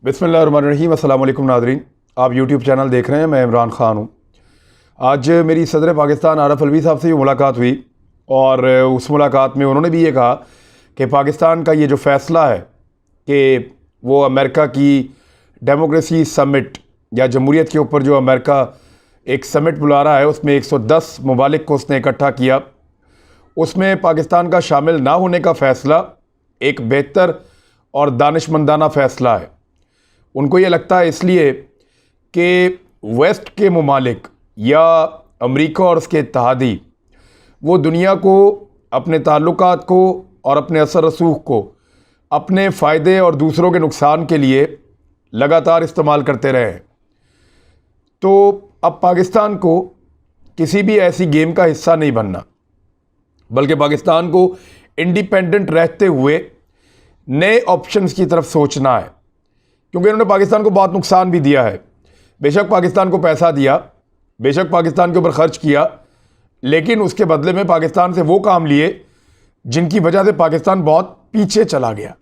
बिस्मिल्लाहिर्रहमानिर्रहीम। अस्सलाम वालेकुम नाज़रीन, आप यूट्यूब चैनल देख रहे हैं। मैं इमरान ख़ान हूँ। आज मेरी सदर पाकिस्तान आरफ अलवी साहब से मुलाकात हुई और उस मुलाकात में उन्होंने भी ये कहा कि पाकिस्तान का ये जो फ़ैसला है कि वो अमेरिका की डेमोक्रेसी समिट या जमहूरियत के ऊपर जो अमेरिका एक समिट बुला रहा है, उसमें 110 ममालिक को उसने इकट्ठा किया, उसमें पाकिस्तान का शामिल ना होने का फ़ैसला एक बेहतर और दानिशमंदाना फ़ैसला है। उनको ये लगता है इसलिए कि वेस्ट के ममालिक या अमेरिका और उसके इत्तहादी वो दुनिया को, अपने ताल्लुकात को और अपने असर रसूख को अपने फ़ायदे और दूसरों के नुकसान के लिए लगातार इस्तेमाल करते रहे हैं। तो अब पाकिस्तान को किसी भी ऐसी गेम का हिस्सा नहीं बनना, बल्कि पाकिस्तान को इंडिपेंडेंट रहते हुए नए ऑप्शंस की तरफ सोचना है, क्योंकि इन्होंने पाकिस्तान को बहुत नुकसान भी दिया है। बेशक पाकिस्तान को पैसा दिया, बेशक पाकिस्तान के ऊपर ख़र्च किया, लेकिन उसके बदले में पाकिस्तान से वो काम लिए जिनकी वजह से पाकिस्तान बहुत पीछे चला गया।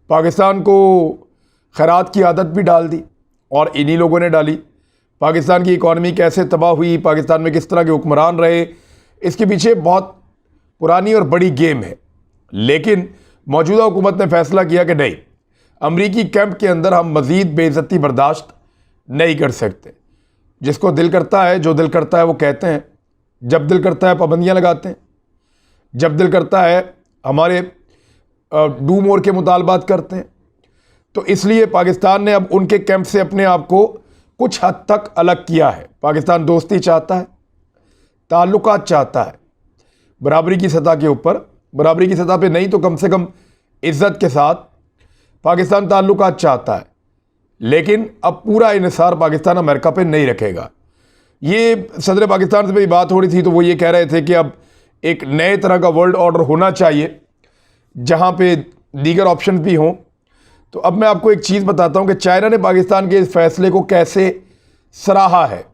पाकिस्तान को खैरात की आदत भी डाल दी और इन्हीं लोगों ने डाली। पाकिस्तान की इकॉनमी कैसे तबाह हुई, पाकिस्तान में किस तरह के हुक्मरान रहे, इसके पीछे बहुत पुरानी और बड़ी गेम है। लेकिन मौजूदा हुकूमत ने फ़ैसला किया कि नहीं, अमरीकी कैंप के अंदर हम मज़ीद बेइज्जती बर्दाश्त नहीं कर सकते। जिसको दिल करता है, जो दिल करता है वो कहते हैं, जब दिल करता है पाबंदियाँ लगाते हैं, जब दिल करता है हमारे डू मोर के मुतालबात करते हैं। तो इसलिए पाकिस्तान ने अब उनके कैंप से अपने आप को कुछ हद तक अलग किया है। पाकिस्तान दोस्ती चाहता है, ताल्लुकात चाहता है, बराबरी की सतह के ऊपर, बराबरी की सतह पे नहीं तो कम से कम इज़्ज़त के साथ पाकिस्तान ताल्लुकात चाहता है। लेकिन अब पूरा इन्हिसार पाकिस्तान अमेरिका पे नहीं रखेगा। ये सदर पाकिस्तान से मेरी बात हो रही थी तो वो ये कह रहे थे कि अब एक नए तरह का वर्ल्ड ऑर्डर होना चाहिए जहाँ पे दीगर ऑप्शन भी हों। तो अब मैं आपको एक चीज़ बताता हूँ कि चाइना ने पाकिस्तान के इस फैसले को कैसे सराहा है,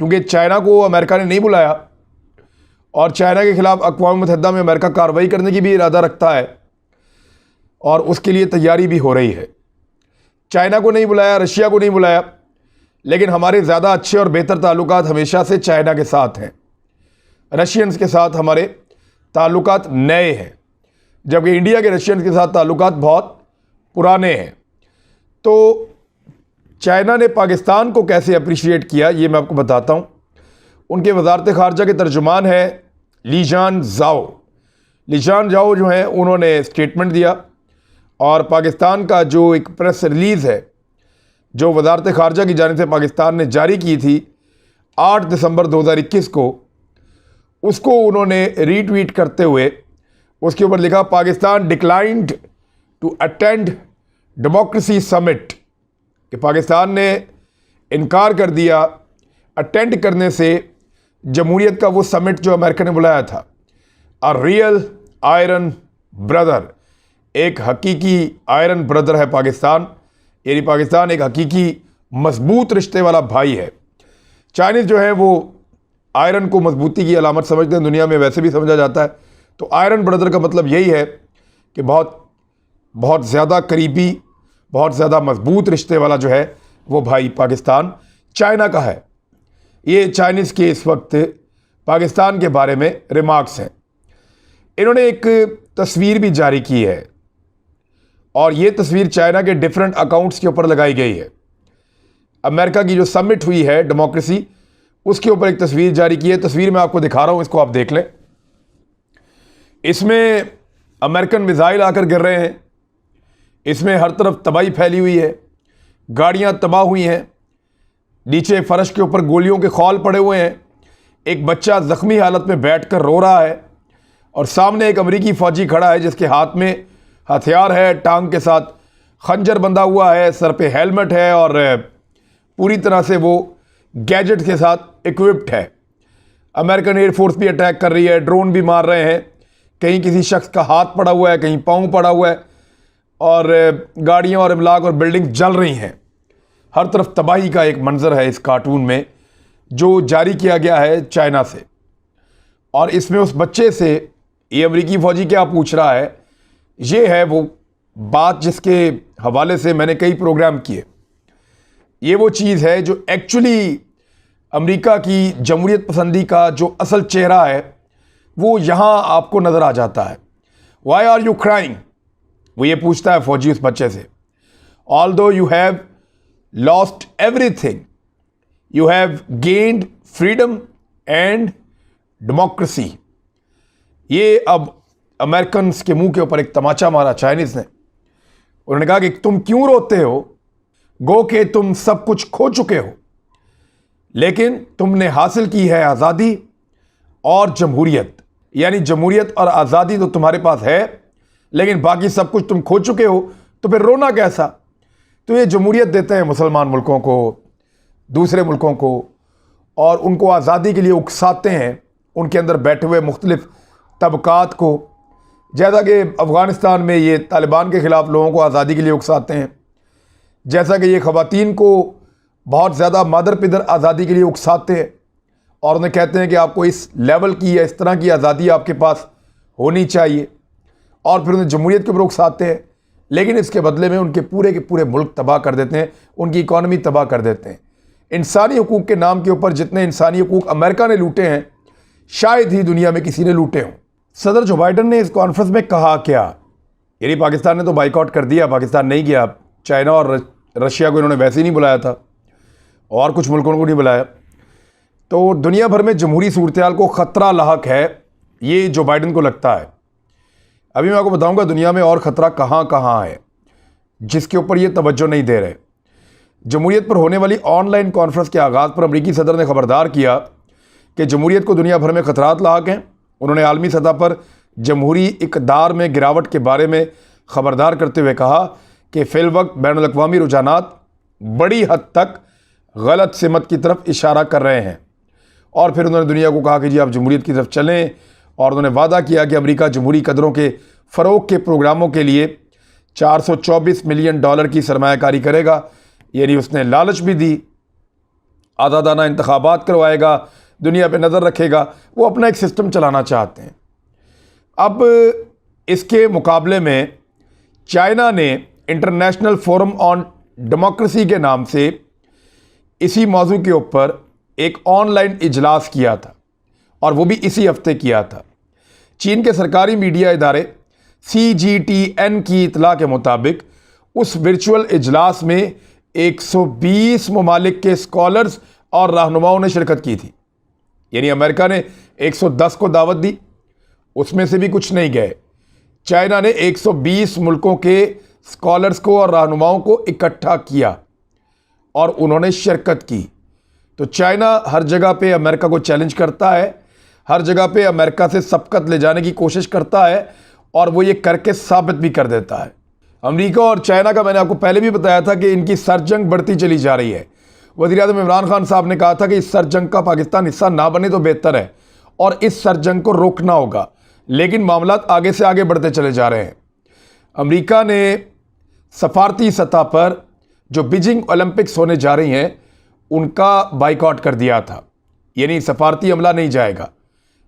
क्योंकि चाइना को अमेरिका ने नहीं बुलाया और चाइना के ख़िलाफ़ अक़वाम मुत्तहिदा में अमेरिका कार्रवाई करने की भी इरादा रखता है और उसके लिए तैयारी भी हो रही है। चाइना को नहीं बुलाया, रशिया को नहीं बुलाया, लेकिन हमारे ज़्यादा अच्छे और बेहतर ताल्लुकात हमेशा से चाइना के साथ हैं। रशियंस के साथ हमारे ताल्लुकात नए हैं, जबकि इंडिया के रशियंस के साथ ताल्लुकात बहुत पुराने हैं। तो चाइना ने पाकिस्तान को कैसे अप्रिशिएट किया ये मैं आपको बताता हूँ। उनके वजारत ख़ारजा के तर्जुमान है लीजान ज़ाओ। लीजान ज़ाओ जो हैं उन्होंने स्टेटमेंट दिया और पाकिस्तान का जो एक प्रेस रिलीज़ है जो वजारत ख़ारजा की जानिब से पाकिस्तान ने जारी की थी 8 दिसंबर 2021 को, उसको उन्होंने रीट्वीट करते हुए उसके ऊपर लिखा, Pakistan declined to attend democracy summit, कि पाकिस्तान ने इनकार कर दिया अटेंड करने से जमहूरियत का वो समिट जो अमेरिका ने बुलाया था। अ रियल आयरन ब्रदर, एक हकीकी आयरन ब्रदर है पाकिस्तान, यानी पाकिस्तान एक हकीकी मजबूत रिश्ते वाला भाई है। चाइनीज़ जो है वो आयरन को मजबूती की अलामत समझते हैं, दुनिया में वैसे भी समझा जाता है। तो आयरन ब्रदर का मतलब यही है कि बहुत बहुत ज़्यादा करीबी, बहुत ज़्यादा मजबूत रिश्ते वाला जो है वो भाई पाकिस्तान चाइना का है। ये चाइनीज़ के इस वक्त पाकिस्तान के बारे में रिमार्क्स हैं। इन्होंने एक तस्वीर भी जारी की है और ये तस्वीर चाइना के डिफरेंट अकाउंट्स के ऊपर लगाई गई है। अमेरिका की जो समिट हुई है डेमोक्रेसी, उसके ऊपर एक तस्वीर जारी की है। तस्वीर मैं आपको दिखा रहा हूँ, इसको आप देख लें। इसमें अमेरिकन मिसाइल आकर गिर रहे हैं, इसमें हर तरफ तबाही फैली हुई है, गाड़ियाँ तबाह हुई हैं, नीचे फर्श के ऊपर गोलियों के खौल पड़े हुए हैं, एक बच्चा ज़ख्मी हालत में बैठकर रो रहा है और सामने एक अमेरिकी फ़ौजी खड़ा है जिसके हाथ में हथियार है, टांग के साथ खंजर बंधा हुआ है, सर पे हेलमेट है और पूरी तरह से वो गैजेट के साथ इक्विप्ड है। अमेरिकन एयरफोर्स भी अटैक कर रही है, ड्रोन भी मार रहे हैं, कहीं किसी शख्स का हाथ पड़ा हुआ है, कहीं पाँव पड़ा हुआ है और गाड़ियाँ और इमलाक और बिल्डिंग जल रही हैं। हर तरफ तबाही का एक मंज़र है इस कार्टून में जो जारी किया गया है चाइना से। और इसमें उस बच्चे से ये अमेरिकी फ़ौजी क्या पूछ रहा है, ये है वो बात जिसके हवाले से मैंने कई प्रोग्राम किए, ये वो चीज़ है जो एक्चुअली अमेरिका की जमहूरियत पसंदी का जो असल चेहरा है वो यहाँ आपको नज़र आ जाता है। वाई आर यू क्राइंग, वो ये पूछता है फौजी उस बच्चे से। Although you have lost everything, you have gained freedom and democracy. ये अब अमेरिकन के मुंह के ऊपर एक तमाचा मारा चाइनीज ने। उन्होंने कहा कि तुम क्यों रोते हो, गो के तुम सब कुछ खो चुके हो, लेकिन तुमने हासिल की है आज़ादी और जमहूरियत। यानी जमहूरियत और आज़ादी तो तुम्हारे पास है, लेकिन बाकी सब कुछ तुम खो चुके हो, तो फिर रोना कैसा। तो ये जमहूरियत देते हैं मुसलमान मुल्कों को, दूसरे मुल्कों को, और उनको आज़ादी के लिए उकसाते हैं, उनके अंदर बैठे हुए मुख्तलिफ तबकात को। जैसा कि अफ़गानिस्तान में ये तालिबान के ख़िलाफ़ लोगों को आज़ादी के लिए उकसाते हैं, जैसा कि ये ख़वातीन को बहुत ज़्यादा मादर पिदर आज़ादी के लिए उकसाते हैं और उन्हें कहते हैं कि आपको इस लेवल की या इस तरह की आज़ादी आपके पास होनी चाहिए, और फिर उन्हें जमहूरियत के ऊपर उकसाते हैं, लेकिन इसके बदले में उनके पूरे के पूरे मुल्क तबाह कर देते हैं, उनकी इकॉनमी तबाह कर देते हैं। इंसानी हकूक़ के नाम के ऊपर जितने इंसानी हकूक़ अमेरिका ने लूटे हैं, शायद ही दुनिया में किसी ने लूटे हों। सदर जो बाइडन ने इस कॉन्फ्रेंस में कहा क्या, यानी पाकिस्तान ने तो बाइकआउट कर दिया, पाकिस्तान नहीं गया। चाइना और रशिया को इन्होंने वैसे ही नहीं बुलाया था, और कुछ मुल्कों को नहीं बुलाया। तो दुनिया भर में जमहूरी सूरत को ख़तरा लाहक है, ये जो बाइडन को लगता है। अभी मैं आपको बताऊंगा दुनिया में और ख़तरा कहाँ कहाँ है जिसके ऊपर ये तवज्जो नहीं दे रहे। जमहूरियत पर होने वाली ऑनलाइन कॉन्फ्रेंस के आगाज़ पर अमरीकी सदर ने खबरदार किया कि जमहूरियत को दुनिया भर में ख़तरात लाहक हैं। उन्होंने आलमी सतह पर जमहूरी इक़दार में गिरावट के बारे में ख़बरदार करते हुए कहा कि फ़िलवक्त बैनुल अक़वामी रुझानात बड़ी हद तक गलत सिमत की तरफ इशारा कर रहे हैं। और फिर उन्होंने दुनिया को कहा कि जी आप जमहूरियत की तरफ चलें, और उन्होंने वादा किया कि अमेरिका जमहूरी कदरों के फ़रोग़ के प्रोग्रामों के लिए $424 मिलियन की सरमायाकारी करेगा। यानी उसने लालच भी दी, आज़ादाना इंतखाबात करवाएगा, दुनिया पे नज़र रखेगा, वो अपना एक सिस्टम चलाना चाहते हैं। अब इसके मुकाबले में चाइना ने इंटरनेशनल फोरम ऑन डेमोक्रेसी के नाम से इसी मौजू के ऊपर एक ऑनलाइन इजलास किया था, और वो भी इसी हफ्ते किया था। चीन के सरकारी मीडिया इदारे CGTN की इतला के मुताबिक उस वर्चुअल इजलास में 120 ममालिक के स्कॉलर्स और रहनुमाओं ने शिरकत की थी। यानी अमेरिका ने 110 को दावत दी, उसमें से भी कुछ नहीं गए। चाइना ने 120 मुल्कों के स्कॉलर्स को और रहनुमाओं को इकट्ठा किया और उन्होंने शिरकत की। तो चाइना हर जगह पे अमेरिका को चैलेंज करता है, हर जगह पे अमेरिका से सबकत ले जाने की कोशिश करता है, और वो ये करके साबित भी कर देता है। अमेरिका और चाइना का मैंने आपको पहले भी बताया था कि इनकी सरजंग बढ़ती चली जा रही है। वज़ीर-ए-आज़म इमरान खान साहब ने कहा था कि इस सरजंग का पाकिस्तान हिस्सा ना बने तो बेहतर है, और इस सरजंग को रोकना होगा, लेकिन मामला आगे से आगे बढ़ते चले जा रहे हैं। अमेरिका ने सफारती सतह पर जो बीजिंग ओलंपिक्स होने जा रही हैं उनका बाइकआउट कर दिया था। यानी सफारती अमला नहीं जाएगा,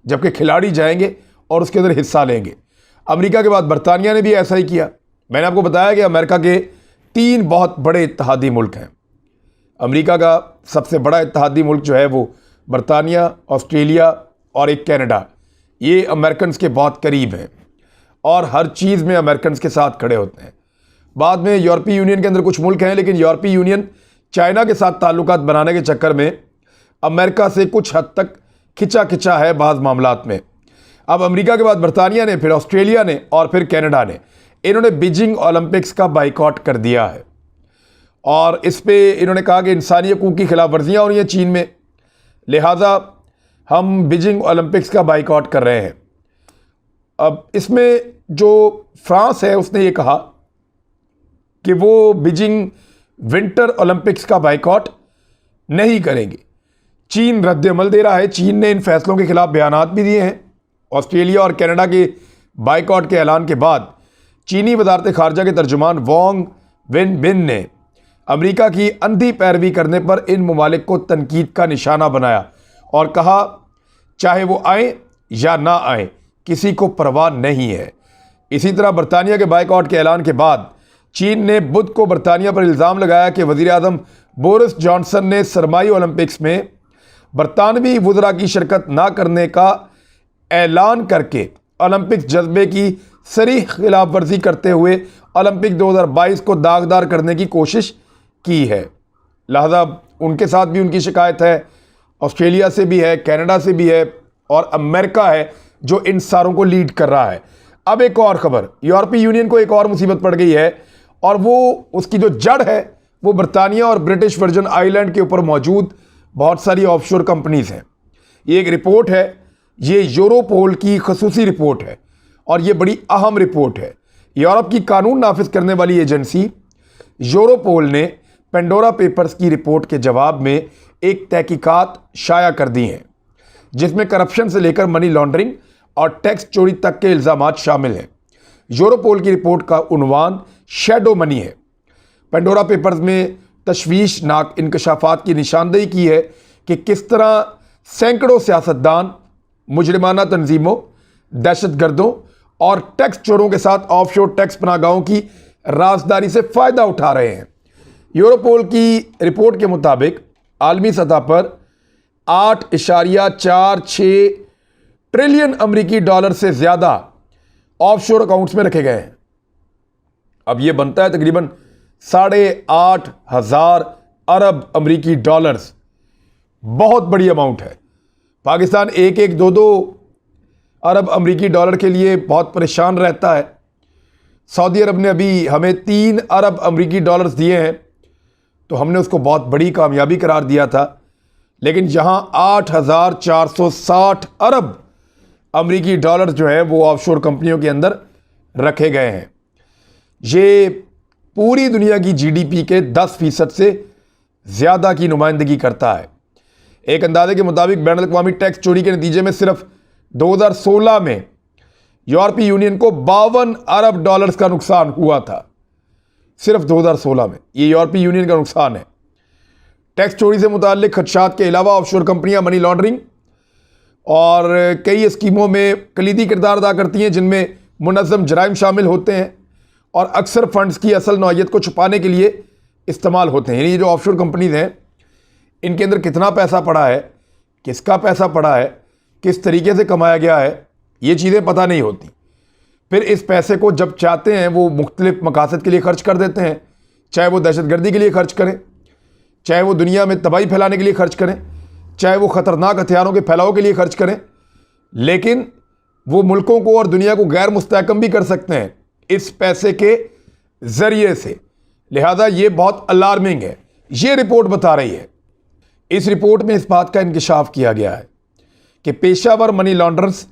जबकि खिलाड़ी जाएंगे और उसके अंदर हिस्सा लेंगे। अमेरिका के बाद बरतानिया ने भी ऐसा ही किया। मैंने आपको बताया कि अमेरिका के 3 बहुत बड़े इत्तेहादी मुल्क हैं। अमेरिका का सबसे बड़ा इत्तेहादी मुल्क जो है वो बरतानिया, ऑस्ट्रेलिया और एक कनाडा। ये अमेरिकन के बहुत करीब हैं और हर चीज़ में अमेरिकन के साथ खड़े होते हैं। बाद में यूरोपीय यूनियन के अंदर कुछ मुल्क हैं, लेकिन यूरोपीय यूनियन चाइना के साथ ताल्लुकात बनाने के चक्कर में अमेरिका से कुछ हद तक खिंचा है बाज़ मामलात में। अब अमेरिका के बाद बरतानिया ने, फिर ऑस्ट्रेलिया ने और फिर कनाडा ने, इन्होंने बीजिंग ओलंपिक्स का बाइकआउट कर दिया है। और इस पे इन्होंने कहा कि इंसानी हकूक़ की खिलाफ वर्जियाँ हो रही हैं चीन में, लिहाजा हम बीजिंग ओलंपिक्स का बाइकआउट कर रहे हैं। अब इसमें जो फ्रांस है उसने ये कहा कि वो बीजिंग विंटर ओलंपिक्स का बाइकआउट नहीं करेंगे। चीन रद्द-ए-अमल दे रहा है। चीन ने इन फैसलों के खिलाफ बयानात भी दिए हैं। ऑस्ट्रेलिया और कनाडा के बाइकआउट के ऐलान के बाद चीनी वज़ारत ख़ारजा के तर्जुमान वांग वेनबिन ने अमेरिका की अंधी पैरवी करने पर इन ममालिक को तनकीद का निशाना बनाया और कहा चाहे वो आए या ना आए किसी को परवाह नहीं है। इसी तरह बरतानिया के बाइकआउट के ऐलान के बाद चीन ने बुध को बरतानिया पर इल्ज़ाम लगाया कि वज़ीर आज़म बोरिस जॉनसन ने सरमाई ओलंपिक्स में बरतानवी वुज़रा की शिरकत ना करने का ऐलान करके ओलंपिक्स जज्बे की सरीह खिलाफ वर्जी करते हुए ओलंपिक 2022 को दागदार करने की कोशिश की है। लिहाजा उनके साथ भी उनकी शिकायत है, ऑस्ट्रेलिया से भी है, कनाडा से भी है और अमेरिका है जो इन सारों को लीड कर रहा है। अब एक और खबर, यूरोपीय यूनियन को एक और मुसीबत पड़ गई है और वो उसकी जो जड़ है वो बरतानिया और ब्रिटिश वर्जन आइलैंड के ऊपर मौजूद बहुत सारी ऑफशोर कंपनीज हैं। ये एक रिपोर्ट है, ये यूरोपोल की खसूसी रिपोर्ट है और ये बड़ी अहम रिपोर्ट है। यूरोप की कानून नाफिज करने वाली एजेंसी यूरोपोल ने पेंडोरा पेपर्स की रिपोर्ट के जवाब में एक तहकीकात शाया कर दी हैं जिसमें करप्शन से लेकर मनी लॉन्ड्रिंग और टैक्स चोरी तक के इल्ज़ामात शामिल हैं। यूरोपोल की रिपोर्ट का उन्वान शैडो मनी है। पेंडोरा पेपर्स में तशवीशनाक इंकशाफात की निशानदेही की है कि किस तरह सैकड़ों सियासतदान, मुजरिमाना तंजीमों, दहशतगर्दों और टैक्स चोरों के साथ ऑफशोर टैक्स पनाहगाहों की राजदारी से फ़ायदा उठा रहे हैं। यूरोपोल की रिपोर्ट के मुताबिक आलमी सतह पर 8.46 ट्रिलियन अमरीकी डॉलर से ज़्यादा ऑफशोर अकाउंट्स में रखे गए हैं। अब यह बनता है तकरीबन 8,500 अरब अमरीकी डॉलर्स। बहुत बड़ी अमाउंट है। पाकिस्तान 1-1, 2-2 अरब अमरीकी डॉलर के लिए बहुत परेशान रहता है। सऊदी अरब ने अभी हमें 3 अरब अमरीकी डॉलर्स दिए हैं तो हमने उसको बहुत बड़ी कामयाबी करार दिया था, लेकिन जहां 8,460 अरब अमरीकी डॉलर जो है वो ऑफशोर कंपनियों के अंदर रखे गए हैं। ये पूरी दुनिया की जीडीपी के 10% से ज़्यादा की नुमाइंदगी करता है। एक अंदाजे के मुताबिक बैनुल अक़वामी टैक्स चोरी के नतीजे में सिर्फ 2016 में यूरोपीय यूनियन को 52 अरब डॉलर्स का नुकसान हुआ था। सिर्फ 2016 में ये यूरोपीय यूनियन का नुकसान है। टैक्स चोरी से मुताल्लिक खदशात के अलावा ऑफशोर कंपनियां मनी लॉन्ड्रिंग और कई स्कीमों में कलीदी किरदार अदा करती हैं जिनमें मुनज़्ज़म जराइम शामिल होते हैं और अक्सर फंड्स की असल नौइयत को छुपाने के लिए इस्तेमाल होते हैं। यानी ये जो ऑफशोर कंपनीज हैं इनके अंदर कितना पैसा पड़ा है, किसका पैसा पड़ा है, किस तरीके से कमाया गया है, ये चीज़ें पता नहीं होती। फिर इस पैसे को जब चाहते हैं वो मुख्तलिफ मकासद के लिए खर्च कर देते हैं, चाहे वो दहशतगर्दी के लिए खर्च करें, चाहे वो दुनिया में तबाही फैलाने के लिए खर्च करें, चाहे वो ख़तरनाक हथियारों के फैलाव के लिए खर्च करें, लेकिन वो मुल्कों को और दुनिया को गैर मुस्तहकम भी कर सकते हैं इस पैसे के ज़रिए से। लिहाजा ये बहुत अलार्मिंग है। ये रिपोर्ट बता रही है। इस रिपोर्ट में इस बात का इंकशाफ किया गया है कि पेशावर मनी लॉन्डर्स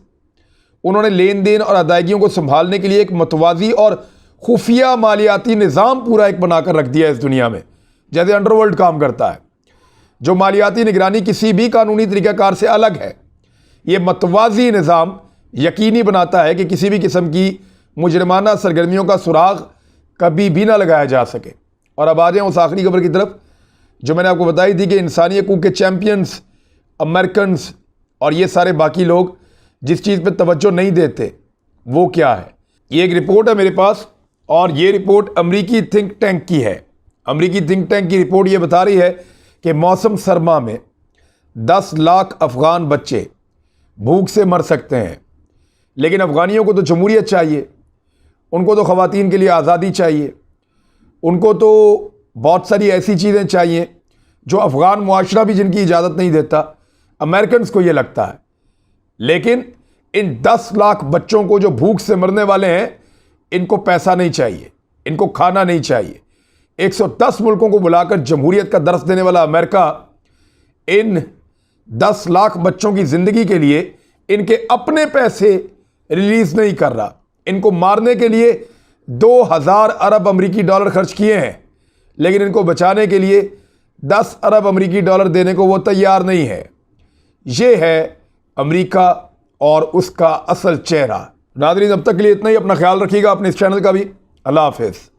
उन्होंने लेन देन और अदायगियों को संभालने के लिए एक मतवाजी और खुफिया मालियाती निज़ाम पूरा एक बनाकर रख दिया है इस दुनिया में, जैसे अंडरवर्ल्ड काम करता है, जो मालियाती निगरानी किसी भी कानूनी तरीक़ाकार से अलग है। ये मतवाजी निज़ाम यकीनी बनाता है कि किसी भी किस्म की मुजरिमाना सरगर्मियों का सुराग कभी भी ना लगाया जा सके। और अब आ जाएं उस आखिरी खबर की तरफ जो मैंने आपको बताई थी कि इंसानी हकूक़ के चैम्पियंस, अमेरिकन और ये सारे बाकी लोग जिस चीज़ पे तवज्जो नहीं देते वो क्या है। ये एक रिपोर्ट है मेरे पास और ये रिपोर्ट अमरीकी थिंक टैंक की है। अमरीकी थिंक टैंक की रिपोर्ट ये बता रही है कि मौसम सरमा में 10 लाख अफ़गान बच्चे भूख से मर सकते हैं, लेकिन अफ़गानियों को तो जमहूरियत चाहिए, उनको तो ख़वातीन के लिए आज़ादी चाहिए, उनको तो बहुत सारी ऐसी चीज़ें चाहिए जो अफ़गान मुआशरा भी जिनकी इजाज़त नहीं देता। अमेरिकन को ये लगता है, लेकिन इन 10 लाख बच्चों को जो भूख से मरने वाले हैं इनको पैसा नहीं चाहिए, इनको खाना नहीं चाहिए। 110 मुल्कों को बुलाकर जमहूरियत का दर्स देने वाला अमेरिका इन 10 लाख बच्चों की ज़िंदगी के लिए इनके अपने पैसे रिलीज़ नहीं कर रहा। इनको मारने के लिए 2000 अरब अमरीकी डॉलर खर्च किए हैं, लेकिन इनको बचाने के लिए 10 अरब अमरीकी डॉलर देने को वो तैयार नहीं है। ये है अमेरिका और उसका असल चेहरा। नाज़रीन, अब तक के लिए इतना ही। अपना ख्याल रखिएगा, अपने इस चैनल का भी। अल्लाह हाफ़िज़।